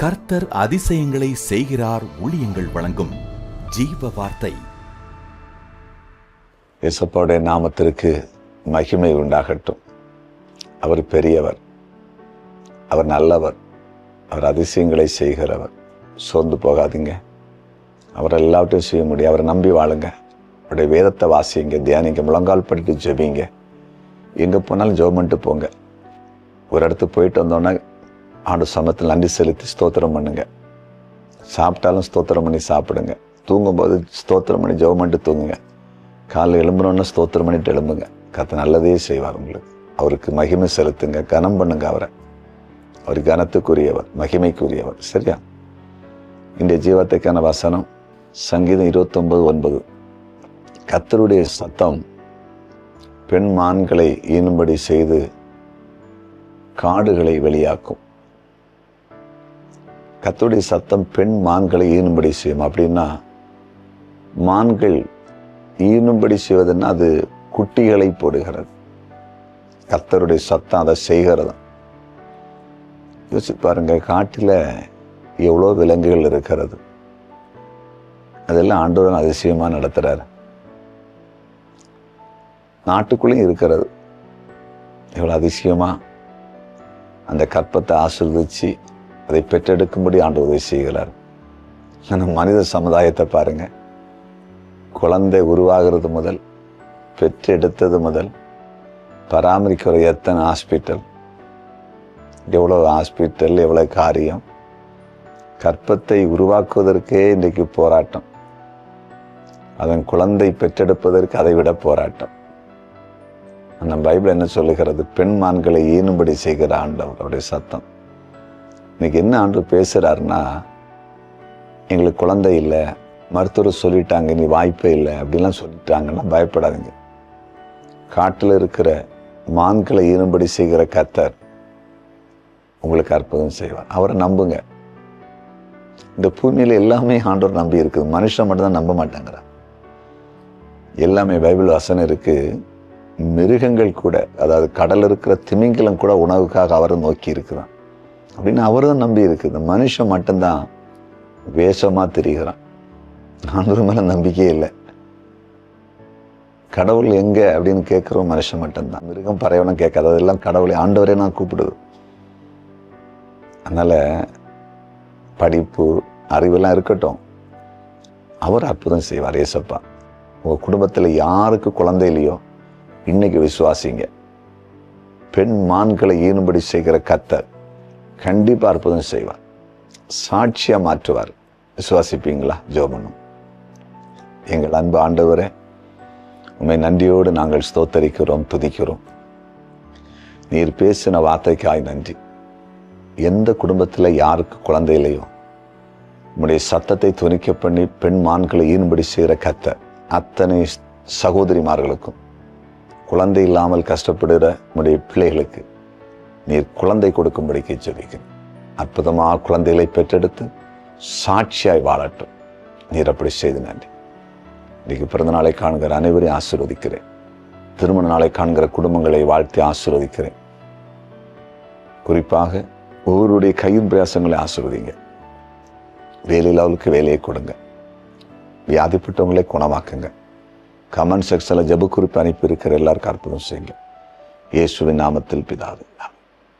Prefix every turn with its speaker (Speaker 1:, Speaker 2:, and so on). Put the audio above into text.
Speaker 1: கர்த்தர் அதிசயங்களை செய்கிறார். ஊழியங்கள் வழங்கும் ஜீவ வார்த்தை.
Speaker 2: இயேசுவுடைய நாமத்திற்கு மகிமை உண்டாகட்டும். அவர் பெரியவர், அவர் நல்லவர், அவர் அதிசயங்களை செய்கிறவர். சோர்ந்து போகாதீங்க. அவர் எல்லாவற்றையும் செய்ய முடியும். அவரை நம்பி வாழுங்க. அவருடைய வேதத்தை வாசிங்க, தியானிங்க, முழங்கால் படிட்டு ஜெபிங்க. எங்கே போனாலும் ஜெபம் பண்ணிட்டு போங்க. ஒரு இடத்துக்கு போயிட்டு வந்தோன்னா ஆண்டு சமயத்தில் நன்றி செலுத்தி ஸ்தோத்திரம் பண்ணுங்க. சாப்பிட்டாலும் ஸ்தோத்திரம் பண்ணி சாப்பிடுங்க. தூங்கும்போது ஸ்தோத்திரம் பண்ணி ஜெபம் பண்ணிட்டு தூங்குங்க. காலையில் எழும்புனோன்னா ஸ்தோத்திரம் பண்ணிட்டு எழும்புங்க. கர்த்தர் நல்லதே செய்வார் உங்களுக்கு. அவருக்கு மகிமை செலுத்துங்க, கனம் பண்ணுங்க. அவர் கனத்துக்குரியவர், மகிமைக்குரியவர். சரியா? இந்த ஜீவத்துக்கான வசனம் சங்கீதம் 29:9. கர்த்தருடைய சத்தம் பெண் மான்களை ஈனும்படி செய்து காடுகளை வெளியாக்கும். கர்த்தருடைய சத்தம் பெண் மான்களை ஈனும்படி செய்யும். அப்படின்னா மான்கள் ஈனும்படி செய்வதுன்னா அது குட்டிகளை போடுகிறது. கர்த்தருடைய சத்தம் அதை செய்கிறது. யோசிச்சு பாருங்க, காட்டில் எவ்வளோ விலங்குகள் இருக்கிறது. அதெல்லாம் ஆண்டவன் அதிசயமாக நடத்துகிறார். நாட்டுக்குள்ளேயும் இருக்கிறது. எவ்வளோ அதிசயமாக அந்த கற்பத்தை ஆசீர்வதிச்சு அதை பெற்றெடுக்கும்படி ஆண்டவர் உதவி செய்கிறார். ஆனால் மனித சமுதாயத்தை பாருங்க, குழந்தை உருவாகிறது முதல், பெற்றெடுத்தது முதல், பராமரிக்கிற எத்தனை ஹாஸ்பிட்டல், எவ்வளோ ஹாஸ்பிட்டல், எவ்வளோ காரியம். கற்பத்தை உருவாக்குவதற்கே இன்றைக்கு போராட்டம். அதன் குழந்தை பெற்றெடுப்பதற்கு அதை விட போராட்டம். அந்த பைபிள் என்ன சொல்லுகிறது? பெண் மான்களை ஈனும்படி செய்கிற ஆண்டவர், அவருடைய சத்தம். இன்னைக்கு என்ன ஆண்டவர் பேசுகிறாருன்னா, எங்களுக்கு குழந்தை இல்லை, மருத்துவர் சொல்லிட்டாங்க, நீ வாய்ப்பே இல்லை அப்படிலாம் சொல்லிட்டாங்கன்னா பயப்படாதீங்க. காட்டில் இருக்கிற மான்களை ஈனும்படி செய்கிற கர்த்தர் உங்களுக்கு அற்புதம் செய்வார். அவரை நம்புங்க. இந்த பூமியில் எல்லாமே ஆண்டவர் நம்பி இருக்குது. மனுஷன் மட்டும்தான் நம்ப மாட்டாங்கிறார். எல்லாமே பைபிள் வசனம் இருக்கு. மிருகங்கள் கூட, அதாவது கடல் இருக்கிற திமிங்கலம் கூட உணவுக்காக அவரை நோக்கி இருக்குதான் அப்படின்னு அவர் தான் நம்பி இருக்குது. மனுஷன் மட்டும்தான் வேஷமா தெரிகிறான். ஆண்டவர் மேல நம்பிக்கையே இல்லை. கடவுள் எங்க அப்படின்னு கேட்கிறோம் மனுஷன் மட்டும்தான். மிருகம் பறவைலாம் கேட்காது. அதெல்லாம் கடவுளை, ஆண்டவரே நான் கூப்பிடுது. அதனால படிப்பு அறிவெல்லாம் இருக்கட்டும், அவர் அற்புதம் செய்வார். ஏசப்பா, உங்க குடும்பத்தில் யாருக்கு குழந்தை இல்லையோ இன்னைக்கு விசுவாசிங்க. பெண் மான்களை ஈனும்படி செய்கிற கர்த்தர் கண்டிப்பா அற்புதம் செய்வார். சாட்சியா மாற்றுவார். விசுவாசிப்பீங்களா? ஜெபம். எங்கள் அன்பு ஆண்டவரே, உம்மை நன்றியோடு நாங்கள் ஸ்தோத்தரிக்கிறோம், துதிக்கிறோம். நீர் பேசின வார்த்தைக்காய் நன்றி. எந்த குடும்பத்தில் யாருக்கு குழந்தை இல்லையோ உம்முடைய சத்தத்தை துணிக்க பண்ணி பெண் மான்களை ஈனும்படி செய்கிற கர்த்தர் அத்தனை சகோதரிமார்களுக்கும், குழந்தை இல்லாமல் கஷ்டப்படுகிற உம்முடைய பிள்ளைகளுக்கு நீர் குழந்தை கொடுக்கும்படிக்கு ஜெபிக்கிறேன். அற்புதமாக குழந்தைகளை பெற்றெடுத்து சாட்சியாய் வாழட்டும். நீர் அப்படி செய்து நன்றி. இன்னைக்கு பிறந்த நாளை காண்கிற அனைவரையும் ஆசீர்வதிக்கிறேன். திருமண நாளை காண்கிற குடும்பங்களை வாழ்த்தி ஆசீர்வதிக்கிறேன். குறிப்பாக ஒவ்வொருடைய கையின் பிரயாசங்களை ஆசீர்வதிங்க. வேலையில் அவளுக்கு வேலையை கொடுங்க. வியாதிப்பட்டவங்களை குணமாக்குங்க. கமெண்ட் செக்ஷனில் ஜெப குறிப்பு அனுப்பி இருக்கிற எல்லாருக்கும் அற்புதம் செய்யுங்க. இயேசுவின் நாமத்தில் பிதாவே.